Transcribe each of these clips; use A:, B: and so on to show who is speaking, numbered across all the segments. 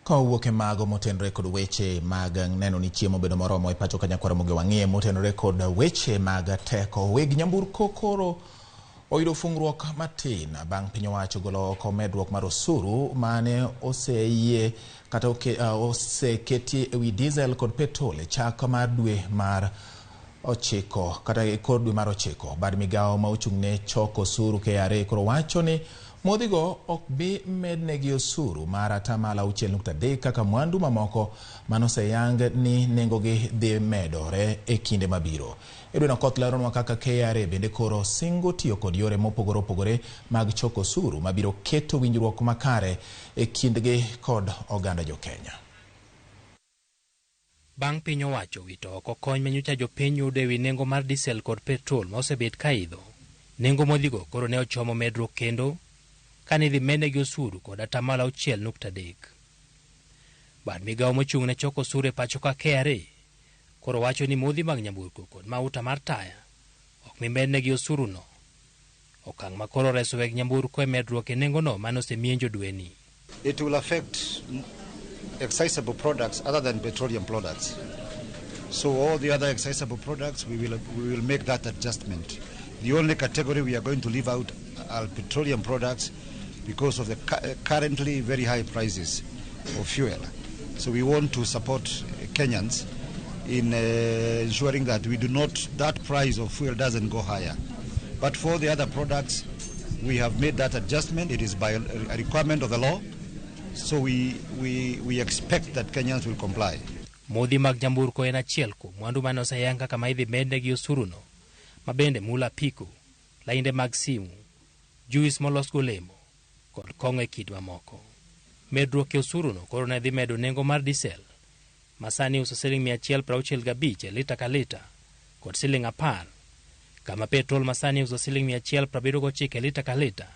A: Kowuok e mago motenore kod weche mag neno ni chiemo bedo moromo e pacho kanyakwa Ramogi wang'ie motenore kod weche mag teko. Weg nyamburko koro oyudo fuongruok matin bang' piny owacho golo oko medruok mar osuru mane oseyie kata oseketi ewi diesel kod petrol e chak mar dwe mar 9 kata e kor dwe mar 9. Bad migawo ma ochung'ne choko osuru KRA koro wacho ni modhigo ok bi mednegi osuru mar 6.3% kaka mwandu mamoko manoseyang ni nengogi dhi medore e kinde mabiro. Edwina koth leronwa kaka KRA bende koro singo tiyo kod yore mopogore opogore mag choko osuru mabiro keto winjruok makare e kindgi kod oganda Jokenya.
B: Bang' piny owacho wito oko kony manyocha jopiny yudo ewi nengo mar diesel kod petrol ma osebet kaidho, nengo modhigo koro ne ochomo medruok kendo kane dhi mednegi osuru kod 6.3%. Bad migawo mochung'ne choko osuru e pacho ka KRA koro wacho ni modhi mag nyamburko kod mauta mar taya ok mi mednegi osuru no. Okang' ma koro reso weg nyamburko e medruok e nengono mane osemienjo dweni.
C: It will affect excisable products other than petroleum products. So all the other excisable products, we will make that adjustment. The only category we are going to leave out are petroleum products because of the currently very high prices of fuel. So we want to support Kenyans in ensuring that that price of fuel doesn't go higher. But for the other products, we have made that adjustment. It is by a requirement of the law. So we expect that Kenyans will comply.
B: Modhi mag nyamburko en achiel kuom mwandu mane oseyang kaka ma idhi mednegi osuru no, mabende mula apiko, lainde mag simu, juice molos golemo kod kong'o e kit mamoko. Medruok e osuru no koro ne dhi medo nengo mar diesel masani uso Sh165 e lita ka lita kod Sh10, kama petrol masani uso Sh179 e lita ka lita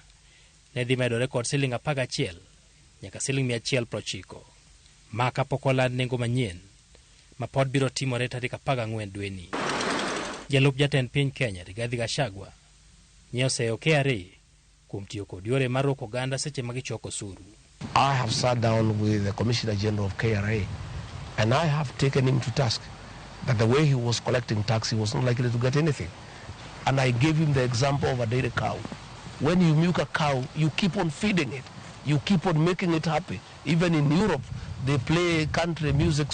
B: ne dhi medore kod Sh11 nyaka Sh190. Ma kapok oland nengo manyien ma pod biro timore tarik 14 dweni. Jalup jatend piny Kenya Rigathi Gachagua nyiewo seyo KRA kuom tiyo kod yore mar rwako oganda seche ma gichoko osuru.
D: I have sat down with the Commissioner General of KRA and I have taken him to task that the way he was collecting tax, he was not likely to get anything. And I gave him the example of a dairy cow. When you milk a cow, you keep on feeding it. You keep on making it happy. Even in Europe, they play country music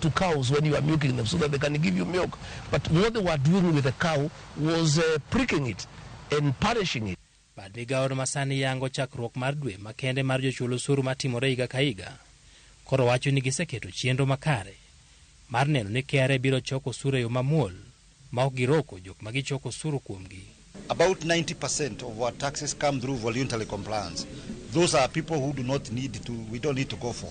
D: to cows when you are milking them so that they can give you milk. But what they were doing with the cow was pricking it and punishing it.
B: Bad migawo masani yango chakruok mar dwe makende mar jochul osuru matimore higa ka higa koro wacho ni giseketo chenro makare mar neno ni KRA biro choko osuru e yo mamuol ma ok giroko jok ma gichoko osuru kuomgi.
C: About 90% of our taxes come through voluntary compliance. Those are people who we don't need to go for.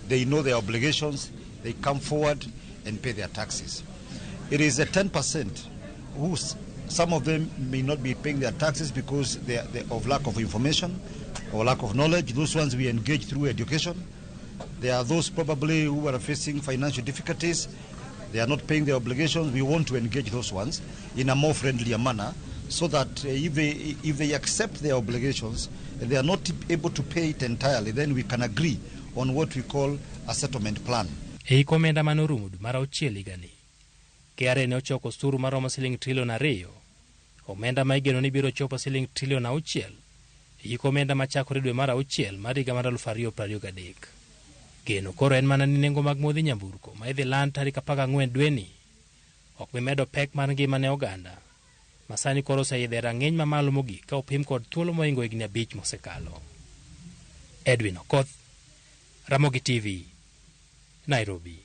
C: They know their obligations, they come forward and pay their taxes. It is the 10% who some of them may not be paying their taxes because they of lack of information or lack of knowledge. Those ones we engage through education. There are those probably who are facing financial difficulties. They are not paying their obligations. We want to engage those ones in a more friendlier manner so that if they accept their obligations and they are not able to pay it entirely, then we can agree on what we call a settlement plan.
B: Ei komenda manorumo dwe mar 6 higani, KRA ne ochoko osuru maromo Sh2 trillion. Omenda ma igeno ni biro chopo Sh6 trillion ei komenda machakore dwe mar 6 mar higa mar 2023. Geno koro en mana ni nengo mag modhi nyamburko ma idhi land tarik 14 dweni ok bi medo pek mar ngima ne oganda masani koro oseidho e rang'iny mamalo mogik ka opim kod thuolo moingo higni 5 mosekalo. Edwin Okoth, Ramogi TV, Nairobi.